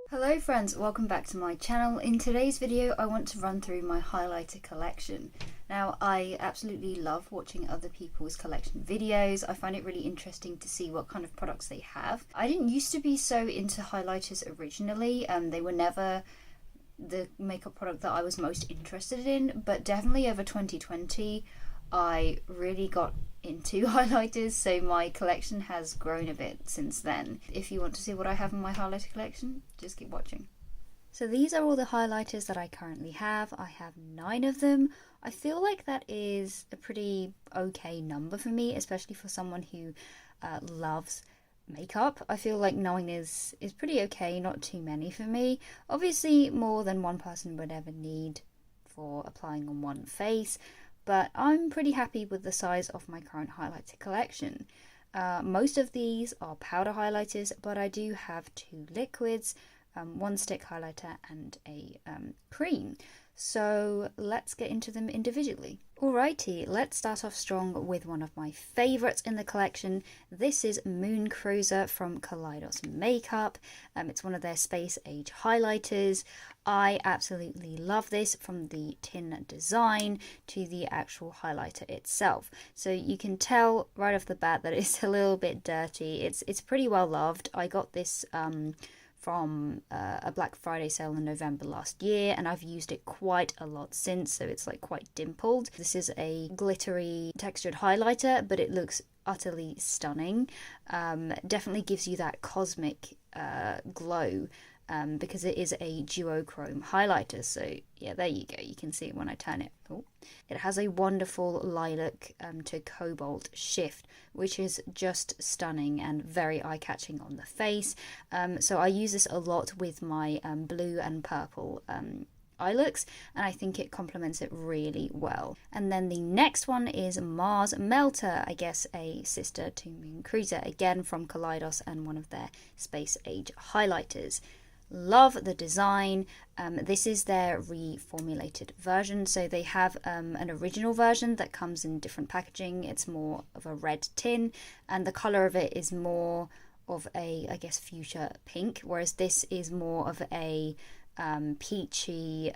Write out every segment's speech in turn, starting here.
Hello friends, welcome back to my channel. In today's video I want to run through my highlighter collection. Now I absolutely love watching other people's collection videos. I find it really interesting to see what kind of products they have. I didn't used to be so into highlighters originally, they were never the makeup product that I was most interested in, but definitely over 2020 I really got into highlighters, so my collection has grown a bit since then. If you want to see what I have in my highlighter collection, just keep watching. So these are all the highlighters that I currently have. I have 9 of them. I feel like that is a pretty okay number for me, especially for someone who loves makeup. I feel like 9 is pretty okay, not too many for me. Obviously more than one person would ever need for applying on one face, but I'm pretty happy with the size of my current highlighter collection. Most of these are powder highlighters, but I do have 2 liquids, 1 stick highlighter and a cream. So let's get into them individually. Alrighty, let's start off strong with one of my favourites in the collection. This is Moon Cruiser from Kaleidos Makeup. It's one of their Space Age highlighters. I absolutely love this, from the tin design to the actual highlighter itself. So you can tell right off the bat that it's a little bit dirty. It's pretty well loved. I got this from a Black Friday sale in November last year, and I've used it quite a lot since, so it's like quite dimpled. This is a glittery textured highlighter, but it looks utterly stunning. Definitely gives you that cosmic glow, because it is a duochrome highlighter. So yeah, there you go, you can see it when I turn it. Oh. It has a wonderful lilac to cobalt shift, which is just stunning and very eye-catching on the face. So I use this a lot with my blue and purple eye looks, and I think it complements it really well. And then the next one is Mars Melter, I guess a sister to Moon Cruiser, again from Kaleidos and one of their Space Age highlighters. Love the design. This is their reformulated version, so they have an original version that comes in different packaging. It's more of a red tin, and the colour of it is more of a, I guess, fuchsia pink, whereas this is more of a peachy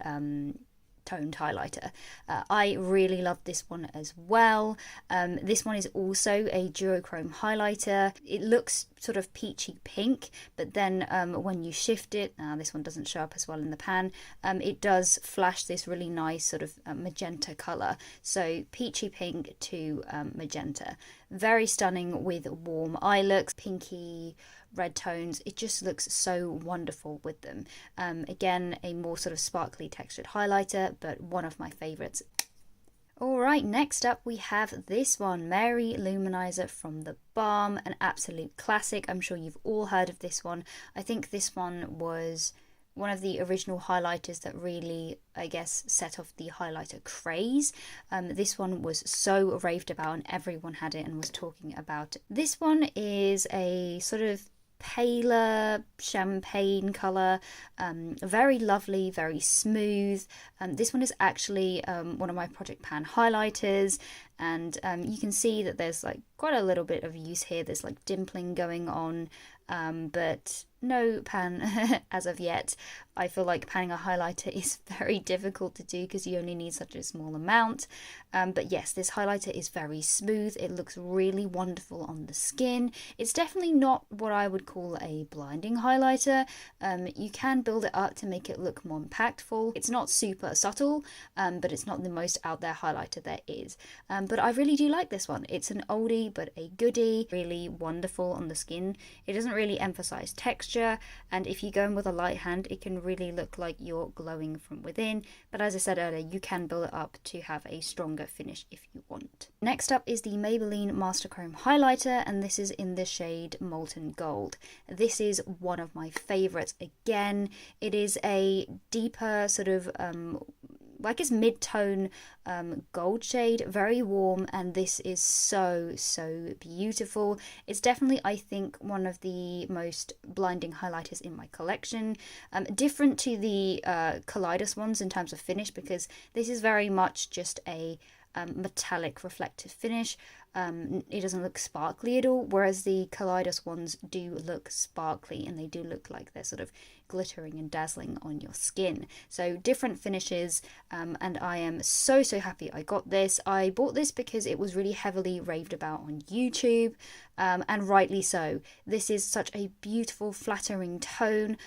toned highlighter. I really love this one as well. This one is also a duochrome highlighter. It looks sort of peachy pink, but then when you shift it, this one doesn't show up as well in the pan, it does flash this really nice sort of magenta colour. So peachy pink to magenta. Very stunning with warm eye looks, pinky red tones. It just looks so wonderful with them. Again, a more sort of sparkly textured highlighter, but one of my favourites. Alright, next up we have this one, Mary Luminizer from thebalm, an absolute classic. I'm sure you've all heard of this one. I think this one was one of the original highlighters that really, I guess, set off the highlighter craze. This one was so raved about and everyone had it and was talking about it. This one is a sort of paler champagne colour, very lovely, very smooth. This one is actually one of my Project Pan highlighters, and you can see that there's like quite a little bit of use here. There's like dimpling going on, but no pan as of yet. I feel like panning a highlighter is very difficult to do because you only need such a small amount. But yes, this highlighter is very smooth. It looks really wonderful on the skin. It's definitely not what I would call a blinding highlighter. You can build it up to make it look more impactful. It's not super subtle, but it's not the most out there highlighter there is. But I really do like this one. It's an oldie but a goodie. Really wonderful on the skin. It doesn't really emphasize texture, and if you go in with a light hand, it can really look like you're glowing from within. But as I said earlier, you can build it up to have a stronger finish if you want. Next up is the Maybelline Master Chrome highlighter, and this is in the shade Molten Gold. This is one of my favorites. Again, it is a deeper sort of I guess mid-tone gold shade, very warm, and this is so beautiful. It's definitely, I think, one of the most blinding highlighters in my collection. Different to the Kaleidos ones in terms of finish, because this is very much just a metallic reflective finish. It doesn't look sparkly at all, whereas the Kaleidos ones do look sparkly and they do look like they're sort of glittering and dazzling on your skin. So different finishes, and I am so happy I got this. I bought this because it was really heavily raved about on YouTube, and rightly so. This is such a beautiful, flattering tone,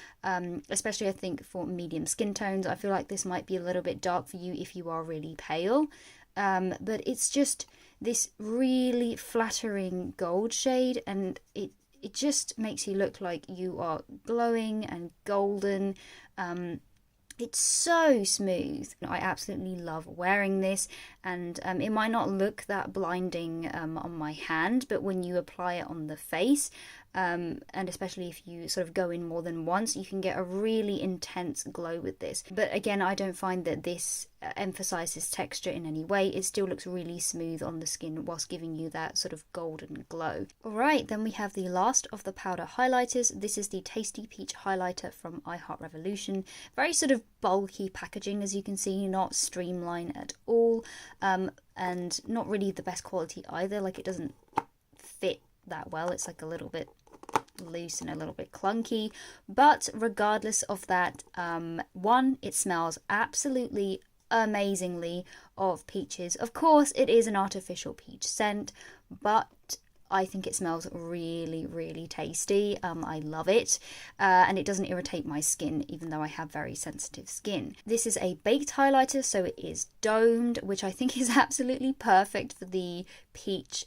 especially I think for medium skin tones. I feel like this might be a little bit dark for you if you are really pale, but it's just this really flattering gold shade, and it just makes you look like you are glowing and golden. It's so smooth. I absolutely love wearing this, and it might not look that blinding on my hand, but when you apply it on the face, and especially if you sort of go in more than once, you can get a really intense glow with this. But again, I don't find that this emphasizes texture in any way. It still looks really smooth on the skin whilst giving you that sort of golden glow. Alright, then we have the last of the powder highlighters. This is the Tasty Peach highlighter from iHeartRevolution. Very sort of bulky packaging, as you can see, not streamlined at all, and not really the best quality either. Like, it doesn't fit that well. It's like a little bit loose and a little bit clunky, but regardless of that, one, it smells absolutely amazingly of peaches. Of course, it is an artificial peach scent, but I think it smells really tasty. I love it, and it doesn't irritate my skin, even though I have very sensitive skin. This is a baked highlighter, so it is domed, which I think is absolutely perfect for the peach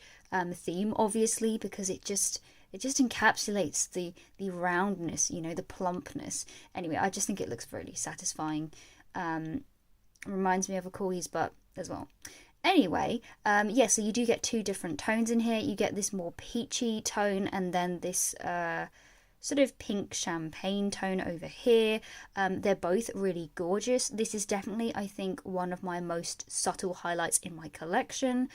theme, obviously, because it just encapsulates the roundness, you know, the plumpness. Anyway, I just think it looks really satisfying. Reminds me of a Corey's butt as well. Anyway, yeah, so you do get two different tones in here. You get this more peachy tone, and then this sort of pink champagne tone over here. They're both really gorgeous. This is definitely, I think, one of my most subtle highlights in my collection,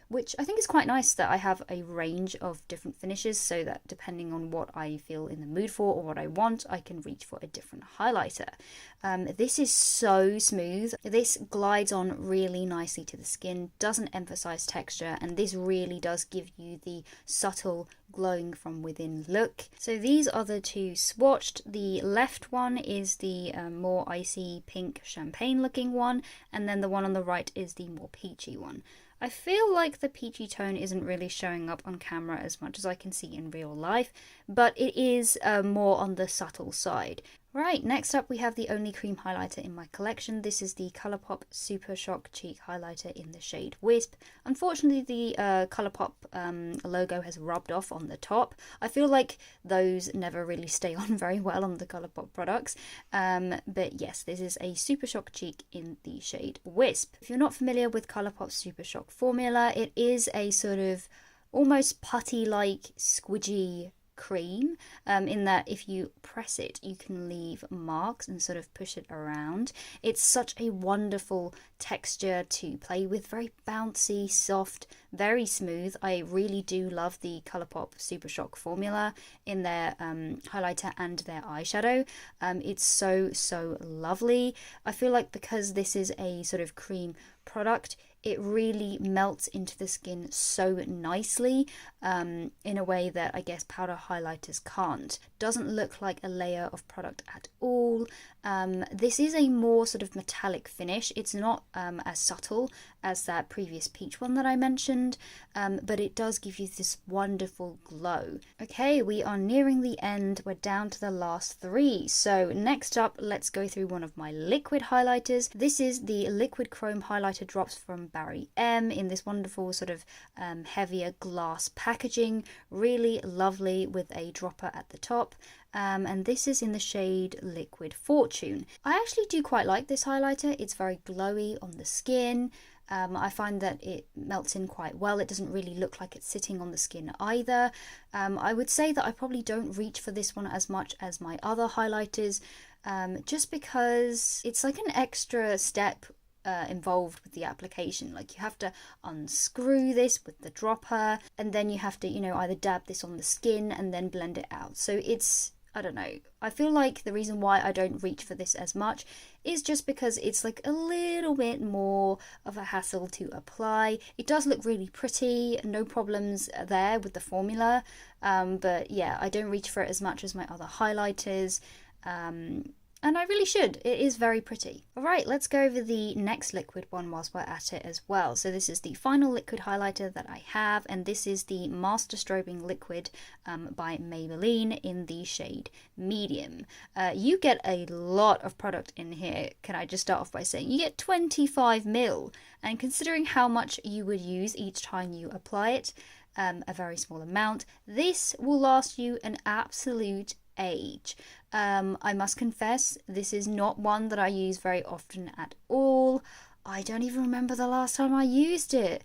which I think is quite nice that I have a range of different finishes, so that depending on what I feel in the mood for or what I want, I can reach for a different highlighter. This is so smooth. This glides on really nicely to the skin, doesn't emphasize texture, and this really does give you the subtle glowing from within look. So these are the two swatched. The left one is the more icy pink champagne looking one, and then the one on the right is the more peachy one. I feel like the peachy tone isn't really showing up on camera as much as I can see in real life, but it is more on the subtle side. Right, next up we have the only cream highlighter in my collection. This is the Colourpop Super Shock Cheek Highlighter in the shade Wisp. Unfortunately, the Colourpop logo has rubbed off on the top. I feel like those never really stay on very well on the Colourpop products. But yes, this is a Super Shock Cheek in the shade Wisp. If you're not familiar with Colourpop Super Shock formula, it is a sort of almost putty-like squidgy cream, in that if you press it you can leave marks and sort of push it around. It's such a wonderful texture to play with, very bouncy, soft, very smooth. I really do love the Colourpop Super Shock formula in their highlighter and their eyeshadow. It's so lovely. I feel like because this is a sort of cream product, it really melts into the skin so nicely, in a way that I guess powder highlighters can't. Doesn't look like a layer of product at all. This is a more sort of metallic finish. It's not as subtle as that previous peach one that I mentioned, but it does give you this wonderful glow. Okay, we are nearing the end. We're down to the last three. So next up, let's go through one of my liquid highlighters. This is the Liquid Chrome Highlighter Drops from barrym in this wonderful sort of heavier glass packaging. Really lovely with a dropper at the top. And this is in the shade Liquid Fortune. I actually do quite like this highlighter. It's very glowy on the skin. I find that it melts in quite well. It doesn't really look like it's sitting on the skin either. I would say that I probably don't reach for this one as much as my other highlighters, just because it's like an extra step involved with the application. Like, you have to unscrew this with the dropper, and then you have to, you know, either dab this on the skin and then blend it out. So it's I don't know. I feel like the reason why I don't reach for this as much is just because it's like a little bit more of a hassle to apply. It does look really pretty, no problems there with the formula. But yeah, I don't reach for it as much as my other highlighters. And I really should. It is very pretty. Alright, let's go over the next liquid one whilst we're at it as well. So this is the final liquid highlighter that I have, and this is the Master Strobing Liquid by Maybelline in the shade Medium. You get a lot of product in here. Can I just start off by saying you get 25 ml, and considering how much you would use each time you apply it, a very small amount, this will last you an absolute age. I must confess, this is not one that I use very often at all. I don't even remember the last time I used it,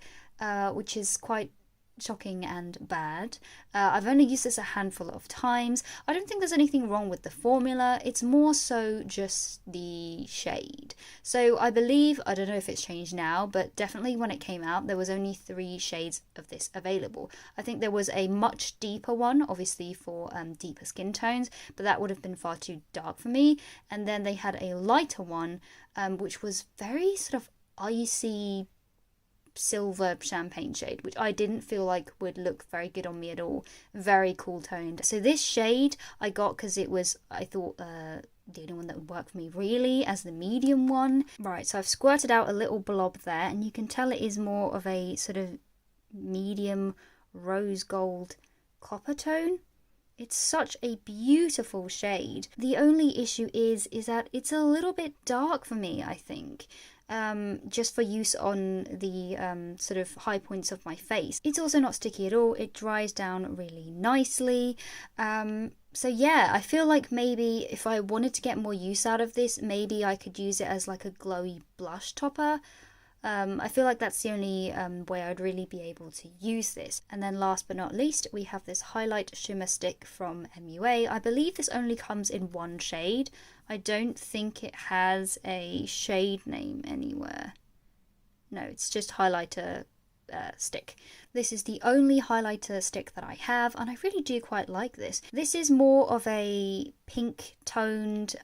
which is quite shocking and bad. I've only used this a handful of times. I don't think there's anything wrong with the formula. It's more so just the shade. So I believe, I don't know if it's changed now, but definitely when it came out, there was only 3 shades of this available. I think there was a much deeper one, obviously for deeper skin tones, but that would have been far too dark for me. And then they had a lighter one, which was very sort of icy silver champagne shade, which I didn't feel like would look very good on me at all. Very cool toned. So this shade I got because it was, I thought, the only one that would work for me really as the medium one. Right, so I've squirted out a little blob there, and you can tell it is more of a sort of medium rose gold copper tone. It's such a beautiful shade. The only issue is that it's a little bit dark for me, I think. Just for use on the sort of high points of my face. It's also not sticky at all. It dries down really nicely. So yeah, I feel like maybe if I wanted to get more use out of this, maybe I could use it as like a glowy blush topper. I feel like that's the only way I'd really be able to use this. And then last but not least, we have this Highlight Shimmer Stick from MUA. I believe this only comes in one shade. I don't think it has a shade name anywhere. No, it's just highlighter stick. This is the only highlighter stick that I have, and I really do quite like this. This is more of a pink toned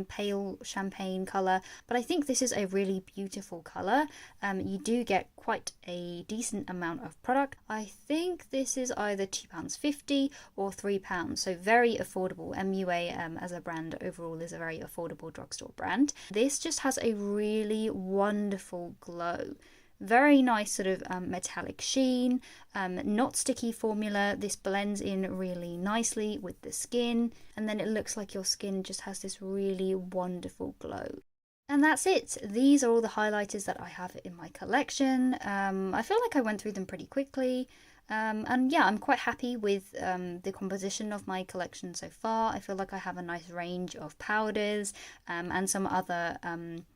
pale champagne colour, but I think this is a really beautiful colour. You do get quite a decent amount of product. I think this is either £2.50 or £3, so very affordable. MUA as a brand overall is a very affordable drugstore brand. This just has a really wonderful glow. Very nice sort of metallic sheen, not sticky formula. This blends in really nicely with the skin, and then it looks like your skin just has this really wonderful glow. And that's it. These are all the highlighters that I have in my collection. I feel like I went through them pretty quickly. And yeah, I'm quite happy with the composition of my collection so far. I feel like I have a nice range of powders and some other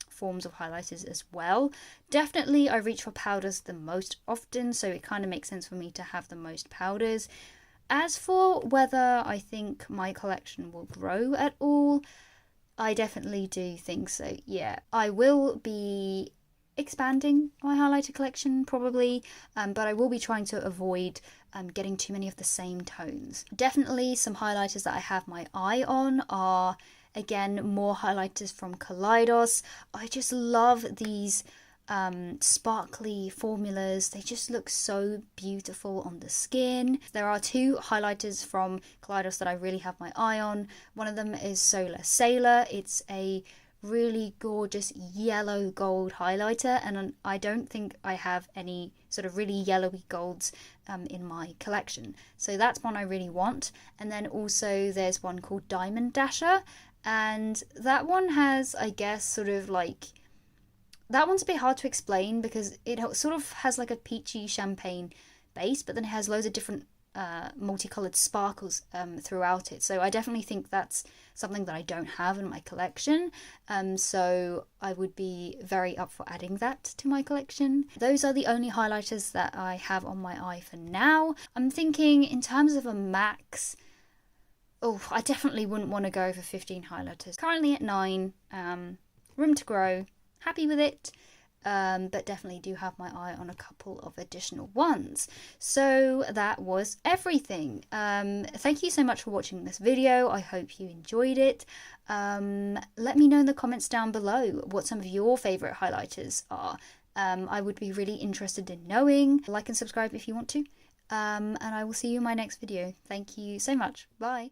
forms of highlighters as well. Definitely I reach for powders the most often, so it kind of makes sense for me to have the most powders. As for whether I think my collection will grow at all, I definitely do think so. Yeah, I will be expanding my highlighter collection probably, but I will be trying to avoid getting too many of the same tones. Definitely some highlighters that I have my eye on are, again, more highlighters from Kaleidos. I just love these sparkly formulas. They just look so beautiful on the skin. There are 2 highlighters from Kaleidos that I really have my eye on. One of them is Solar Sailor. It's a really gorgeous yellow gold highlighter, and I don't think I have any sort of really yellowy golds in my collection, so that's one I really want. And then also there's one called Diamond Dasher, and that one has, I guess, sort of like, that one's a bit hard to explain because it sort of has like a peachy champagne base, but then it has loads of different multicolored sparkles throughout it. So I definitely think that's something that I don't have in my collection. So I would be very up for adding that to my collection. Those are the only highlighters that I have on my eye for now. I'm thinking in terms of a max, I definitely wouldn't want to go for 15 highlighters. Currently at 9, room to grow, happy with it. but definitely do have my eye on a couple of additional ones. So that was everything. Thank you so much for watching this video. I hope you enjoyed it. Let me know in the comments down below what some of your favorite highlighters are. I would be really interested in knowing. Like and subscribe if you want to. And I will see you in my next video. Thank you so much. Bye.